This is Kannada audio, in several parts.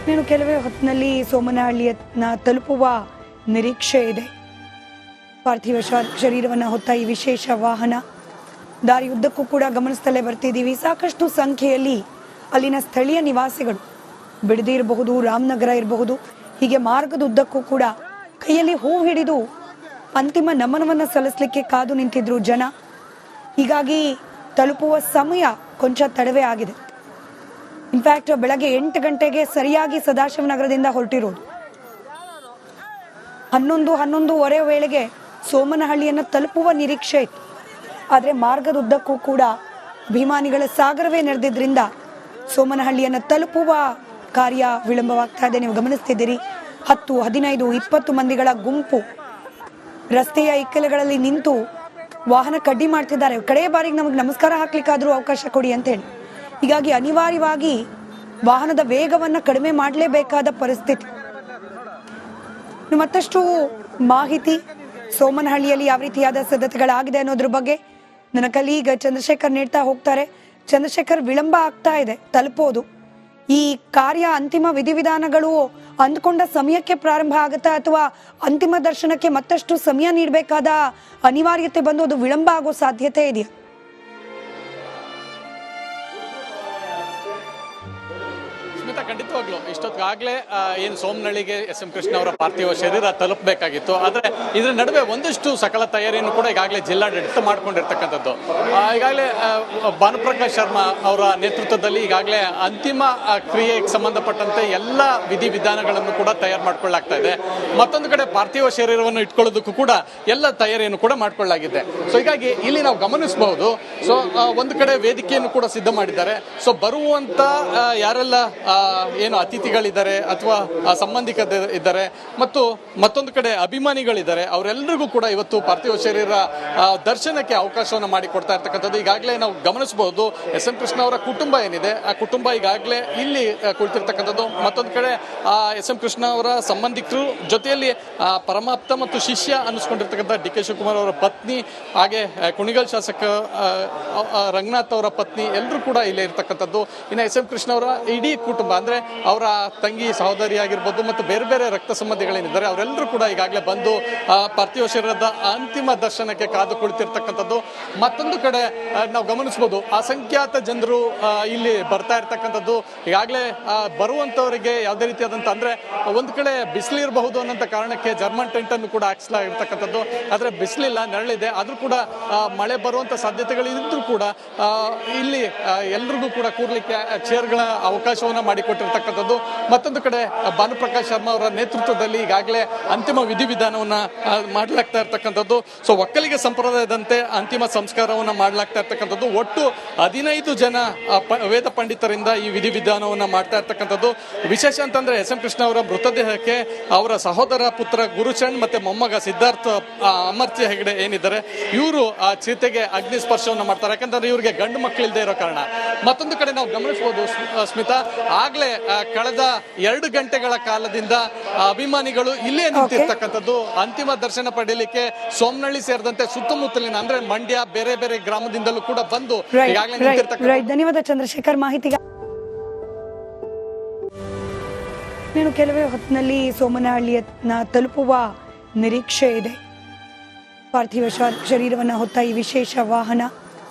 ಇನ್ನು ಕೆಲವೇ ಹೊತ್ತಿನಲ್ಲಿ ಸೋಮನಹಳ್ಳಿಯನ್ನ ತಲುಪುವ ನಿರೀಕ್ಷೆ ಇದೆ. ಪಾರ್ಥಿವ ಶರೀರವನ್ನು ಹೊತ್ತ ಈ ವಿಶೇಷ ವಾಹನ ದಾರಿಯುದ್ದಕ್ಕೂ ಕೂಡ ಗಮನಿಸ್ತಲೇ ಬರ್ತಿದ್ದೀವಿ. ಸಾಕಷ್ಟು ಸಂಖ್ಯೆಯಲ್ಲಿ ಅಲ್ಲಿನ ಸ್ಥಳೀಯ ನಿವಾಸಿಗಳು, ಬಿಡದಿ ಇರಬಹುದು, ರಾಮನಗರ ಇರಬಹುದು, ಹೀಗೆ ಮಾರ್ಗದುದ್ದಕ್ಕೂ ಕೂಡ ಕೈಯಲ್ಲಿ ಹೂ ಹಿಡಿದು ಅಂತಿಮ ನಮನವನ್ನು ಸಲ್ಲಿಸಲಿಕ್ಕೆ ಕಾದು ನಿಂತಿದ್ರು ಜನ. ಹೀಗಾಗಿ ತಲುಪುವ ಸಮಯ ಕೊಂಚ ತಡವೇ ಆಗಿದೆ. ಇನ್ಫ್ಯಾಕ್ಟ್ ಬೆಳಗ್ಗೆ 8 ಗಂಟೆಗೆ ಸರಿಯಾಗಿ ಸದಾಶಿವನಗರದಿಂದ ಹೊರಟಿರೋದು. 11:30 ವೇಳೆಗೆ ಸೋಮನಹಳ್ಳಿಯನ್ನು ತಲುಪುವ ನಿರೀಕ್ಷೆ ಇತ್ತು. ಆದರೆ ಮಾರ್ಗದುದ್ದಕ್ಕೂ ಕೂಡ ಅಭಿಮಾನಿಗಳ ಸಾಗರವೇ ನೆರೆದಿದ್ದರಿಂದ ಸೋಮನಹಳ್ಳಿಯನ್ನು ತಲುಪುವ ಕಾರ್ಯ ವಿಳಂಬವಾಗ್ತಾ ಇದೆ. ನೀವು ಗಮನಿಸ್ತಿದ್ದೀರಿ, 10, 15, 20 ಮಂದಿಗಳ ಗುಂಪು ರಸ್ತೆಯ ಇಕ್ಕೆಲೆಗಳಲ್ಲಿ ನಿಂತು ವಾಹನ ಕಡ್ಡಿ ಮಾಡ್ತಿದ್ದಾರೆ. ಕಡೆ ಬಾರಿಗೆ ನಮಗೆ ನಮಸ್ಕಾರ ಹಾಕ್ಲಿಕ್ಕಾದ್ರೂ ಅವಕಾಶ ಕೊಡಿ ಅಂತ ಹೇಳಿ. ಹೀಗಾಗಿ ಅನಿವಾರ್ಯವಾಗಿ ವಾಹನದ ವೇಗವನ್ನು ಕಡಿಮೆ ಮಾಡಲೇಬೇಕಾದ ಪರಿಸ್ಥಿತಿ. ಮತ್ತಷ್ಟು ಮಾಹಿತಿ ಸೋಮನಹಳ್ಳಿಯಲ್ಲಿ ಯಾವ ರೀತಿಯಾದ ಸಿದ್ಧತೆಗಳಾಗಿದೆ ಅನ್ನೋದ್ರ ಬಗ್ಗೆ ನನ್ನ ಕಲೀಗ್ ಚಂದ್ರಶೇಖರ್ ನೀಡ್ತಾ ಹೋಗ್ತಾರೆ. ಚಂದ್ರಶೇಖರ್, ವಿಳಂಬ ಆಗ್ತಾ ಇದೆ ತಲುಪೋದು. ಈ ಕಾರ್ಯ ಅಂತಿಮ ವಿಧಿವಿಧಾನಗಳು ಅಂದ್ಕೊಂಡ ಸಮಯಕ್ಕೆ ಪ್ರಾರಂಭ ಆಗುತ್ತಾ ಅಥವಾ ಅಂತಿಮ ದರ್ಶನಕ್ಕೆ ಮತ್ತಷ್ಟು ಸಮಯ ನೀಡಬೇಕಾದ ಅನಿವಾರ್ಯತೆ ಬಂದು ಅದು ವಿಳಂಬ ಆಗೋ ಸಾಧ್ಯತೆ ಇದೆಯಾ? ಖಂಡಿತವಾಗ್ಲು ಇಷ್ಟೊತ್ತಿಗಾಗಲೇ ಏನು ಸೋಮನಹಳ್ಳಿಗೆ ಎಸ್.ಎಂ. ಕೃಷ್ಣ ಅವರ ಪಾರ್ಥಿವ ಶರೀರ ತಲುಪಬೇಕಾಗಿತ್ತು. ಆದರೆ ಇದರ ನಡುವೆ ಒಂದಷ್ಟು ಸಕಲ ತಯಾರಿಯನ್ನು ಕೂಡ ಈಗಾಗಲೇ ಜಿಲ್ಲಾಡಳಿತ ಮಾಡ್ಕೊಂಡಿರ್ತಕ್ಕಂಥದ್ದು. ಈಗಾಗಲೇ ಭಾನುಪ್ರಕಾಶ್ ಶರ್ಮಾ ಅವರ ನೇತೃತ್ವದಲ್ಲಿ ಈಗಾಗಲೇ ಅಂತಿಮ ಕ್ರಿಯೆಗೆ ಸಂಬಂಧಪಟ್ಟಂತೆ ಎಲ್ಲ ವಿಧಿವಿಧಾನಗಳನ್ನು ಕೂಡ ತಯಾರು ಮಾಡ್ಕೊಳ್ಳಾಗ್ತಾ ಇದೆ. ಮತ್ತೊಂದು ಕಡೆ ಪಾರ್ಥಿವ ಶರೀರವನ್ನು ಇಟ್ಕೊಳ್ಳೋದಕ್ಕೂ ಕೂಡ ಎಲ್ಲ ತಯಾರಿಯನ್ನು ಕೂಡ ಮಾಡ್ಕೊಳ್ಳಾಗಿದೆ. ಸೊ ಹೀಗಾಗಿ ಇಲ್ಲಿ ನಾವು ಗಮನಿಸಬಹುದು, ಸೊ ಒಂದು ಕಡೆ ವೇದಿಕೆಯನ್ನು ಕೂಡ ಸಿದ್ಧ ಮಾಡಿದ್ದಾರೆ. ಸೊ ಬರುವಂತ ಯಾರೆಲ್ಲ ಏನು ಅತಿಥಿಗಳಿದ್ದಾರೆ ಅಥವಾ ಸಂಬಂಧಿಕರು ಇದ್ದಾರೆ ಮತ್ತು ಮತ್ತೊಂದು ಕಡೆ ಅಭಿಮಾನಿಗಳಿದ್ದಾರೆ, ಅವರೆಲ್ಲರಿಗೂ ಕೂಡ ಇವತ್ತು ಪಾರ್ಥಿವ ಶರೀರ ದರ್ಶನಕ್ಕೆ ಅವಕಾಶವನ್ನು ಮಾಡಿಕೊಡ್ತಾ ಇರ್ತಕ್ಕಂಥದ್ದು. ಈಗಾಗಲೇ ನಾವು ಗಮನಿಸಬಹುದು, ಎಸ್.ಎಂ. ಕೃಷ್ಣ ಅವರ ಕುಟುಂಬ ಏನಿದೆ ಆ ಕುಟುಂಬ ಈಗಾಗಲೇ ಇಲ್ಲಿ ಕುಳಿತಿರ್ತಕ್ಕಂಥದ್ದು. ಮತ್ತೊಂದು ಕಡೆ ಎಸ್.ಎಂ. ಕೃಷ್ಣ ಅವರ ಸಂಬಂಧಿಕರು ಜೊತೆಯಲ್ಲಿ ಪರಮಾಪ್ತ ಮತ್ತು ಶಿಷ್ಯ ಅನ್ನಿಸ್ಕೊಂಡಿರ್ತಕ್ಕಂಥ ಡಿ.ಕೆ. ಶಿವಕುಮಾರ್ ಅವರ ಪತ್ನಿ, ಹಾಗೆ ಕುಣಿಗಲ್ ಶಾಸಕ ರಂಗನಾಥ್ ಅವರ ಪತ್ನಿ ಎಲ್ಲರೂ ಕೂಡ ಇಲ್ಲೇ ಇರ್ತಕ್ಕಂಥದ್ದು. ಇನ್ನು ಎಸ್.ಎಂ. ಕೃಷ್ಣ ಅವರ ಇಡೀ ಕುಟುಂಬ ಅಂದ್ರೆ ಅವರ ತಂಗಿ ಸಹೋದರಿ ಆಗಿರ್ಬೋದು ಮತ್ತು ಬೇರೆ ಬೇರೆ ರಕ್ತ ಸಂಬಂಧಿಗಳೇನಿದ್ದಾರೆ ಅವರೆಲ್ಲರೂ ಕೂಡ ಈಗಾಗಲೇ ಬಂದು ಪಾರ್ಥಿವ ಶರೀರದ ಅಂತಿಮ ದರ್ಶನಕ್ಕೆ ಕಾದು ಕುಳಿತಿರ್ತಕ್ಕಂಥದ್ದು. ಮತ್ತೊಂದು ಕಡೆ ನಾವು ಗಮನಿಸಬಹುದು, ಅಸಂಖ್ಯಾತ ಜನರು ಇಲ್ಲಿ ಬರ್ತಾ ಇರ್ತಕ್ಕಂಥದ್ದು. ಈಗಾಗಲೇ ಬರುವಂತವರಿಗೆ ಯಾವುದೇ ರೀತಿಯಾದಂತ ಅಂದ್ರೆ ಒಂದು ಕಡೆ ಬಿಸಿಲಿರಬಹುದು ಅನ್ನೋಂಥ ಕಾರಣಕ್ಕೆ ಜರ್ಮನ್ ಟೆಂಟ್ ಅನ್ನು ಕೂಡ ಹಾಕಿಸಲಾಗಿರ್ತಕ್ಕಂಥದ್ದು. ಆದ್ರೆ ಬಿಸಿಲಿಲ್ಲ, ನೆರಳಿದೆ. ಆದ್ರೂ ಕೂಡ ಮಳೆ ಬರುವಂತ ಸಾಧ್ಯತೆಗಳಿದ್ರೂ ಕೂಡ ಇಲ್ಲಿ ಎಲ್ರಿಗೂ ಕೂಡ ಕೂರ್ಲಿಕ್ಕೆ ಚೇರ್ಗಳ ಅವಕಾಶವನ್ನ ಮಾಡಿಕೊಟ್ಟಿರ್ತಕ್ಕಂಥದ್ದು. ಮತ್ತೊಂದು ಕಡೆ ಭಾನುಪ್ರಕಾಶ್ ಶರ್ಮಾ ಅವರ ನೇತೃತ್ವದಲ್ಲಿ ಈಗಾಗಲೇ ಅಂತಿಮ ವಿಧಿವಿಧಾನವನ್ನ ಮಾಡಲಾಗ್ತಾ ಇರ್ತಕ್ಕಂಥದ್ದು. ಸೊ ಒಕ್ಕಲಿಗ ಸಂಪ್ರದಾಯದಂತೆ ಅಂತಿಮ ಸಂಸ್ಕಾರವನ್ನ ಮಾಡಲಾಗ್ತಾ ಇರ್ತಕ್ಕಂಥದ್ದು. ಒಟ್ಟು 15 ಜನ ವೇದ ಪಂಡಿತರಿಂದ ಈ ವಿಧಿವಿಧಾನವನ್ನ ಮಾಡ್ತಾ ಇರ್ತಕ್ಕಂಥದ್ದು. ವಿಶೇಷ ಅಂತಂದ್ರೆ ಎಸ್.ಎಂ. ಕೃಷ್ಣ ಅವರ ಮೃತದೇಹಕ್ಕೆ ಅವರ ಸಹೋದರ ಪುತ್ರ ಗುರುಚರಣ್ ಮತ್ತೆ ಮೊಮ್ಮಗ ಸಿದ್ಧಾರ್ಥ ಅಮರ್ತ್ಯ ಹೆಗಡೆ ಏನಿದ್ದಾರೆ, ಇವರು ಆ ಚಿತೆಗೆ ಅಗ್ನಿ ಸ್ಪರ್ಶವನ್ನ ಮಾಡ್ತಾರೆ. ಯಾಕಂತಂದ್ರೆ ಇವ್ರಿಗೆ ಗಂಡು ಮಕ್ಕಳಿಲ್ಲದೆ ಇರೋ ಕಾರಣ. ಮತ್ತೊಂದು ಕಡೆ ನಾವು ಗಮನಿಸಬಹುದು ಸ್ಮಿತಾ, ಆಗ್ಲೇ ಕಳೆದ 2 ಗಂಟೆಗಳ ಕಾಲದಿಂದ ಅಭಿಮಾನಿಗಳು ಇಲ್ಲೇ ನಿಂತಿರ್ತಕ್ಕಂಥದ್ದು. ಅಂತಿಮ ದರ್ಶನ ಪಡೆಯಲಿಕ್ಕೆ ಸೋಮನಹಳ್ಳಿ ಸೇರಿದಂತೆ ಸುತ್ತಮುತ್ತಲಿನ ಅಂದ್ರೆ ಮಂಡ್ಯ, ಬೇರೆ ಬೇರೆ ಗ್ರಾಮದಿಂದಲೂ ಕೂಡ ಬಂದು ಈಗಾಗಲೇ ನಿಂತಿರ್ತಕ್ಕಂಥ. ಧನ್ಯವಾದ ಚಂದ್ರಶೇಖರ್ ಮಾಹಿತಿಗೆ. ಇನ್ನು ಕೆಲವೇ ಹೊತ್ತಿನಲ್ಲಿ ಸೋಮನಹಳ್ಳಿಯನ್ನ ತಲುಪುವ ನಿರೀಕ್ಷೆ ಇದೆ. ಪಾರ್ಥಿವ ಶರೀರವನ್ನು ಹೊತ್ತ ಈ ವಿಶೇಷ ವಾಹನ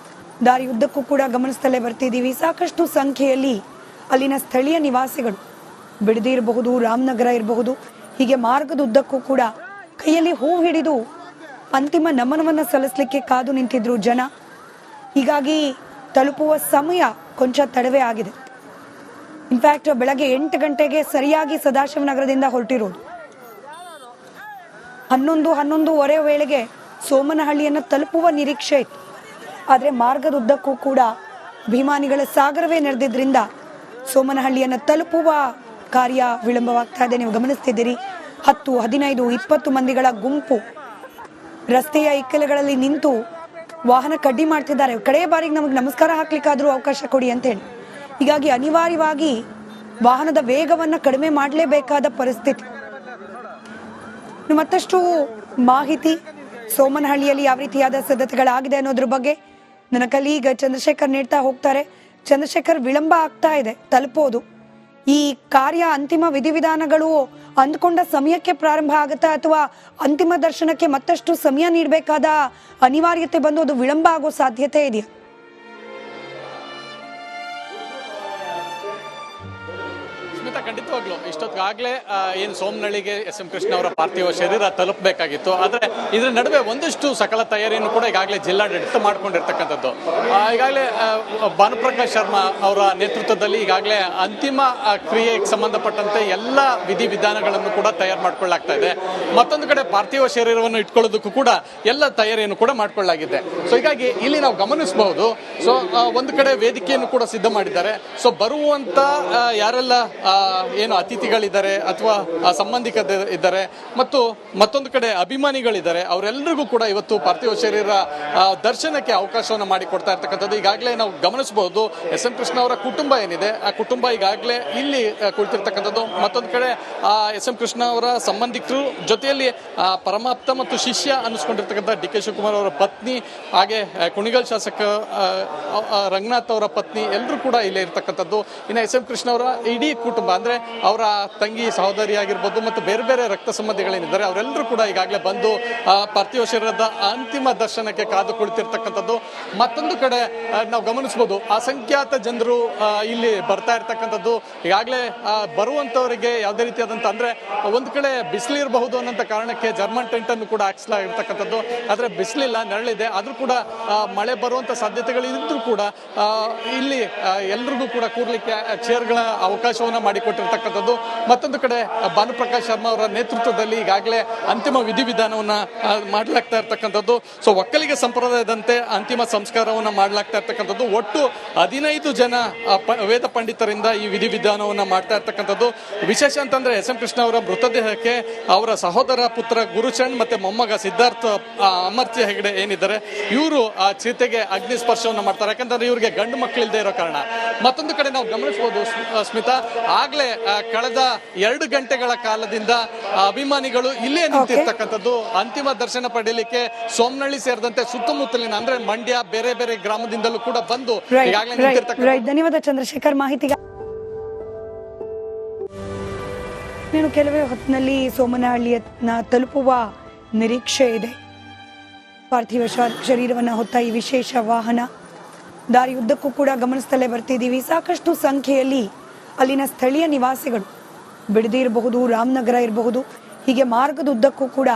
ದಾರಿಯುದ್ದಕ್ಕೂ ಕೂಡ ಗಮನಿಸ್ತಲೇ ಬರ್ತಿದ್ದೀವಿ. ಸಾಕಷ್ಟು ಸಂಖ್ಯೆಯಲ್ಲಿ ಅಲ್ಲಿನ ಸ್ಥಳೀಯ ನಿವಾಸಿಗಳು, ಬಿಡದಿ ಇರಬಹುದು, ರಾಮನಗರ ಇರಬಹುದು, ಹೀಗೆ ಮಾರ್ಗದುದ್ದಕ್ಕೂ ಕೂಡ ಕೈಯಲ್ಲಿ ಹೂ ಹಿಡಿದು ಅಂತಿಮ ನಮನವನ್ನು ಸಲ್ಲಿಸಲಿಕ್ಕೆ ಕಾದು ನಿಂತಿದ್ರು ಜನ. ಹೀಗಾಗಿ ತಲುಪುವ ಸಮಯ ಕೊಂಚ ತಡವೇ ಆಗಿದೆ. ಇನ್ಫ್ಯಾಕ್ಟ್ ಬೆಳಗ್ಗೆ 8 ಗಂಟೆಗೆ ಸರಿಯಾಗಿ ಸದಾಶಿವನಗರದಿಂದ ಹೊರಟಿರೋದು. 11:30 ವೇಳೆಗೆ ಸೋಮನಹಳ್ಳಿಯನ್ನು ತಲುಪುವ ನಿರೀಕ್ಷೆ ಇತ್ತು. ಆದರೆ ಮಾರ್ಗದುದ್ದಕ್ಕೂ ಕೂಡ ಅಭಿಮಾನಿಗಳ ಸಾಗರವೇ ನೆರೆದಿದ್ದರಿಂದ ಸೋಮನಹಳ್ಳಿಯನ್ನು ತಲುಪುವ ಕಾರ್ಯ ವಿಳಂಬವಾಗ್ತಾ ಇದೆ. ನೀವು ಗಮನಿಸ್ತಿದ್ದೀರಿ, 10, 15, 20 ಮಂದಿಗಳ ಗುಂಪು ರಸ್ತೆಯ ಇಕ್ಕೆಲೆಗಳಲ್ಲಿ ನಿಂತು ವಾಹನ ಕಡ್ಡಿ ಮಾಡ್ತಿದ್ದಾರೆ. ಕಡೆ ಬಾರಿಗೆ ನಮಗೆ ನಮಸ್ಕಾರ ಹಾಕ್ಲಿಕ್ಕಾದ್ರೂ ಅವಕಾಶ ಕೊಡಿ ಅಂತ ಹೇಳಿ. ಹೀಗಾಗಿ ಅನಿವಾರ್ಯವಾಗಿ ವಾಹನದ ವೇಗವನ್ನು ಕಡಿಮೆ ಮಾಡಲೇಬೇಕಾದ ಪರಿಸ್ಥಿತಿ. ಮತ್ತಷ್ಟು ಮಾಹಿತಿ ಸೋಮನಹಳ್ಳಿಯಲ್ಲಿ ಯಾವ ರೀತಿಯಾದ ಸಿದ್ಧತೆಗಳಾಗಿದೆ ಅನ್ನೋದ್ರ ಬಗ್ಗೆ ನನ್ನ ಕಲೀಗ್ ಚಂದ್ರಶೇಖರ್ ನೀಡ್ತಾ ಹೋಗ್ತಾರೆ. ಚಂದ್ರಶೇಖರ್, ವಿಳಂಬ ಆಗ್ತಾ ಇದೆ ತಲುಪೋದು. ಈ ಕಾರ್ಯ ಅಂತಿಮ ವಿಧಿವಿಧಾನಗಳು ಅಂದ್ಕೊಂಡ ಸಮಯಕ್ಕೆ ಪ್ರಾರಂಭ ಆಗುತ್ತಾ ಅಥವಾ ಅಂತಿಮ ದರ್ಶನಕ್ಕೆ ಮತ್ತಷ್ಟು ಸಮಯ ನೀಡಬೇಕಾದ ಅನಿವಾರ್ಯತೆ ಬಂದು ಅದು ವಿಳಂಬ ಆಗೋ ಸಾಧ್ಯತೆ ಇದೆಯಾ? ಸ್ಮಿತಾ, ಖಂಡಿತವಾಗ್ಲು ಇಷ್ಟೊತ್ತಿಗಾಗಲೇ ಏನು ಸೋಮನಹಳ್ಳಿಗೆ ಎಸ್.ಎಂ. ಕೃಷ್ಣ ಅವರ ಪಾರ್ಥಿವ ಶರೀರ ತಲುಪಬೇಕಾಗಿತ್ತು. ಆದರೆ ಇದರ ನಡುವೆ ಒಂದಷ್ಟು ಸಕಲ ತಯಾರಿಯನ್ನು ಕೂಡ ಈಗಾಗಲೇ ಜಿಲ್ಲಾಡಳಿತ ಮಾಡ್ಕೊಂಡಿರ್ತಕ್ಕಂಥದ್ದು. ಈಗಾಗಲೇ ಭಾನುಪ್ರಕಾಶ್ ಶರ್ಮಾ ಅವರ ನೇತೃತ್ವದಲ್ಲಿ ಈಗಾಗಲೇ ಅಂತಿಮ ಕ್ರಿಯೆಗೆ ಸಂಬಂಧಪಟ್ಟಂತೆ ಎಲ್ಲ ವಿಧಿವಿಧಾನಗಳನ್ನು ಕೂಡ ತಯಾರು ಮಾಡ್ಕೊಳ್ಳಾಗ್ತಾ ಇದೆ. ಮತ್ತೊಂದು ಕಡೆ ಪಾರ್ಥಿವ ಶರೀರವನ್ನು ಇಟ್ಕೊಳ್ಳೋದಕ್ಕೂ ಕೂಡ ಎಲ್ಲ ತಯಾರಿಯನ್ನು ಕೂಡ ಮಾಡ್ಕೊಳ್ಳಲಾಗಿದೆ. ಸೊ ಹೀಗಾಗಿ ಇಲ್ಲಿ ನಾವು ಗಮನಿಸಬಹುದು. ಸೊ ಒಂದು ಕಡೆ ವೇದಿಕೆಯನ್ನು ಕೂಡ ಸಿದ್ಧ ಮಾಡಿದ್ದಾರೆ. ಸೊ ಬರುವಂತ ಯಾರೆಲ್ಲ ಏನು ಅತಿಥಿಗಳಿದ್ದಾರೆ ಅಥವಾ ಸಂಬಂಧಿಕರಿದ್ದಾರೆ ಮತ್ತು ಮತ್ತೊಂದು ಕಡೆ ಅಭಿಮಾನಿಗಳಿದ್ದಾರೆ, ಅವರೆಲ್ಲರಿಗೂ ಕೂಡ ಇವತ್ತು ಪಾರ್ಥಿವ ಶರೀರ ದರ್ಶನಕ್ಕೆ ಅವಕಾಶವನ್ನು ಮಾಡಿಕೊಡ್ತಾ ಇರ್ತಕ್ಕಂಥದ್ದು ಈಗಾಗಲೇ ನಾವು ಗಮನಿಸಬಹುದು. ಎಸ್.ಎಂ. ಕೃಷ್ಣ ಅವರ ಕುಟುಂಬ ಏನಿದೆ ಆ ಕುಟುಂಬ ಈಗಾಗಲೇ ಇಲ್ಲಿ ಕುಳಿತಿರ್ತಕ್ಕಂಥದ್ದು. ಮತ್ತೊಂದು ಕಡೆ ಎಸ್.ಎಂ. ಕೃಷ್ಣ ಅವರ ಸಂಬಂಧಿಕರು ಜೊತೆಯಲ್ಲಿ ಪರಮಾಪ್ತ ಮತ್ತು ಶಿಷ್ಯ ಅನ್ನಿಸ್ಕೊಂಡಿರ್ತಕ್ಕಂಥ ಡಿ.ಕೆ. ಶಿವಕುಮಾರ್ ಅವರ ಪತ್ನಿ, ಹಾಗೆ ಕುಣಿಗಲ್ ಶಾಸಕ ರಂಗನಾಥ್ ಅವರ ಪತ್ನಿ ಎಲ್ಲರೂ ಕೂಡ ಇಲ್ಲೇ ಇರ್ತಕ್ಕಂಥದ್ದು. ಇನ್ನು ಎಸ್.ಎಂ. ಕೃಷ್ಣ ಅವರ ಇಡೀ ಕುಟುಂಬ ಅಂದ್ರೆ ಅವರ ತಂಗಿ ಸಹೋದರಿ ಆಗಿರ್ಬೋದು ಮತ್ತು ಬೇರೆ ಬೇರೆ ರಕ್ತ ಸಂಬಂಧಿಗಳೇನಿದ್ದಾರೆ ಅವರೆಲ್ಲರೂ ಕೂಡ ಈಗಾಗಲೇ ಬಂದು ಪಾರ್ಥಿವ ಶರೀರದ ಅಂತಿಮ ದರ್ಶನಕ್ಕೆ ಕಾದು ಕುಳಿತಿರ್ತಕ್ಕಂಥದ್ದು. ಮತ್ತೊಂದು ಕಡೆ ನಾವು ಗಮನಿಸಬಹುದು, ಅಸಂಖ್ಯಾತ ಜನರು ಇಲ್ಲಿ ಬರ್ತಾ ಇರ್ತಕ್ಕಂಥದ್ದು. ಈಗಾಗಲೇ ಬರುವಂತವರಿಗೆ ಯಾವುದೇ ರೀತಿಯಾದಂತ ಅಂದ್ರೆ ಒಂದು ಕಡೆ ಬಿಸಿಲಿರಬಹುದು ಅನ್ನೋಂಥ ಕಾರಣಕ್ಕೆ ಜರ್ಮನ್ ಟೆಂಟ್ ಅನ್ನು ಕೂಡ ಹಾಕಿಸಲಾಗಿರ್ತಕ್ಕಂಥದ್ದು. ಆದ್ರೆ ಬಿಸಿಲಿಲ್ಲ, ನೆರಳಿದೆ. ಆದ್ರೂ ಕೂಡ ಮಳೆ ಬರುವಂತ ಸಾಧ್ಯತೆಗಳಿದ್ರೂ ಕೂಡ ಇಲ್ಲಿ ಎಲ್ರಿಗೂ ಕೂಡ ಕೂರ್ಲಿಕ್ಕೆ ಚೇರ್ಗಳ ಅವಕಾಶವನ್ನ ಮಾಡಿಕೊಟ್ಟಿರ್ತಕ್ಕಂಥದ್ದು. ಮತ್ತೊಂದು ಕಡೆ ಭಾನುಪ್ರಕಾಶ್ ಶರ್ಮಾ ಅವರ ನೇತೃತ್ವದಲ್ಲಿ ಈಗಾಗಲೇ ಅಂತಿಮ ವಿಧಿವಿಧಾನವನ್ನ ಮಾಡಲಾಗ್ತಾ ಇರ್ತಕ್ಕಂಥದ್ದು. ಸೊ ಒಕ್ಕಲಿಗ ಸಂಪ್ರದಾಯದಂತೆ ಅಂತಿಮ ಸಂಸ್ಕಾರವನ್ನ ಮಾಡಲಾಗ್ತಾ ಇರ್ತಕ್ಕಂಥದ್ದು. ಒಟ್ಟು 15 ಜನ ವೇದ ಪಂಡಿತರಿಂದ ಈ ವಿಧಿವಿಧಾನವನ್ನ ಮಾಡ್ತಾ ಇರ್ತಕ್ಕಂಥದ್ದು. ವಿಶೇಷ ಅಂತಂದ್ರೆ ಎಸ್.ಎಂ. ಕೃಷ್ಣ ಅವರ ಮೃತದೇಹಕ್ಕೆ ಅವರ ಸಹೋದರ ಪುತ್ರ ಗುರುಚರಣ್ ಮತ್ತೆ ಮೊಮ್ಮಗ ಸಿದ್ಧಾರ್ಥ ಅಮರ್ತ್ಯ ಹೆಗಡೆ ಏನಿದ್ದಾರೆ ಇವರು ಆ ಚಿತೆಗೆ ಅಗ್ನಿ ಸ್ಪರ್ಶವನ್ನು ಮಾಡ್ತಾರೆ. ಯಾಕಂದ್ರೆ ಇವರಿಗೆ ಗಂಡು ಮಕ್ಕಳಿಲ್ಲದೆ ಇರೋ ಕಾರಣ. ಮತ್ತೊಂದು ಕಡೆ ನಾವು ಗಮನಿಸಬಹುದು ಸ್ಮಿತಾ, ಆಗ್ಲೇ ಕಳೆದ 2 ಗಂಟೆಗಳ ಕಾಲದಿಂದ ಅಭಿಮಾನಿಗಳು ಇಲ್ಲೇ ನಿಂತಿರ್ತಕ್ಕಂಥದ್ದು. ಅಂತಿಮ ದರ್ಶನ ಪಡೆಯಲಿಕ್ಕೆ ಸೋಮನಹಳ್ಳಿ ಸೇರಿದಂತೆ ಸುತ್ತಮುತ್ತಲಿನ ಅಂದ್ರೆ ಮಂಡ್ಯ ಬೇರೆ ಬೇರೆ ಗ್ರಾಮದಿಂದಲೂ ಕೂಡ ಬಂದು ಈಗಾಗಲೇ ನಿಂತಿರ್ತಕ್ಕಂಥ. ಧನ್ಯವಾದ ಚಂದ್ರಶೇಖರ್ ಮಾಹಿತಿಗೆ. ನೀನು ಕೆಲವೇ ಹೊತ್ತಿನಲ್ಲಿ ಸೋಮನಹಳ್ಳಿಯನ್ನ ತಲುಪುವ ನಿರೀಕ್ಷೆ ಇದೆ. ಪಾರ್ಥಿವ ಶರೀರವನ್ನು ಹೊತ್ತ ಈ ವಿಶೇಷ ವಾಹನ ದಾರಿಯುದ್ದಕ್ಕೂ ಕೂಡ ಗಮನಿಸ್ತಲೇ ಬರ್ತಿದ್ದೀವಿ. ಸಾಕಷ್ಟು ಸಂಖ್ಯೆಯಲ್ಲಿ ಅಲ್ಲಿನ ಸ್ಥಳೀಯ ನಿವಾಸಿಗಳು, ಬಿಡದಿ ಇರಬಹುದು, ರಾಮನಗರ ಇರಬಹುದು, ಹೀಗೆ ಮಾರ್ಗದ ಉದ್ದಕ್ಕೂ ಕೂಡ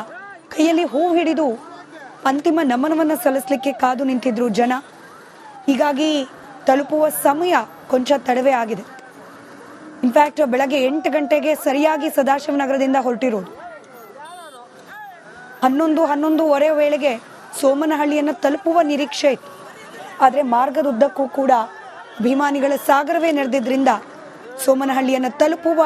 ಕೈಯಲ್ಲಿ ಹೂ ಹಿಡಿದು ಅಂತಿಮ ನಮನವನ್ನು ಸಲ್ಲಿಸಲಿಕ್ಕೆ ಕಾದು ನಿಂತಿದ್ರು ಜನ. ಹೀಗಾಗಿ ತಲುಪುವ ಸಮಯ ಕೊಂಚ ತಡವೇ ಆಗಿದೆ. ಇನ್ಫ್ಯಾಕ್ಟ್ ಬೆಳಗ್ಗೆ 8 ಗಂಟೆಗೆ ಸರಿಯಾಗಿ ಸದಾಶಿವನಗರದಿಂದ ಹೊರಟಿರೋದು. 11:30 ವೇಳೆಗೆ ಸೋಮನಹಳ್ಳಿಯನ್ನು ತಲುಪುವ ನಿರೀಕ್ಷೆ ಇತ್ತು. ಆದರೆ ಮಾರ್ಗದ ಉದ್ದಕ್ಕೂ ಕೂಡ ಅಭಿಮಾನಿಗಳ ಸಾಗರವೇ ನೆರೆದಿದ್ರಿಂದ ಸೋಮನಹಳ್ಳಿಯನ್ನು ತಲುಪುವ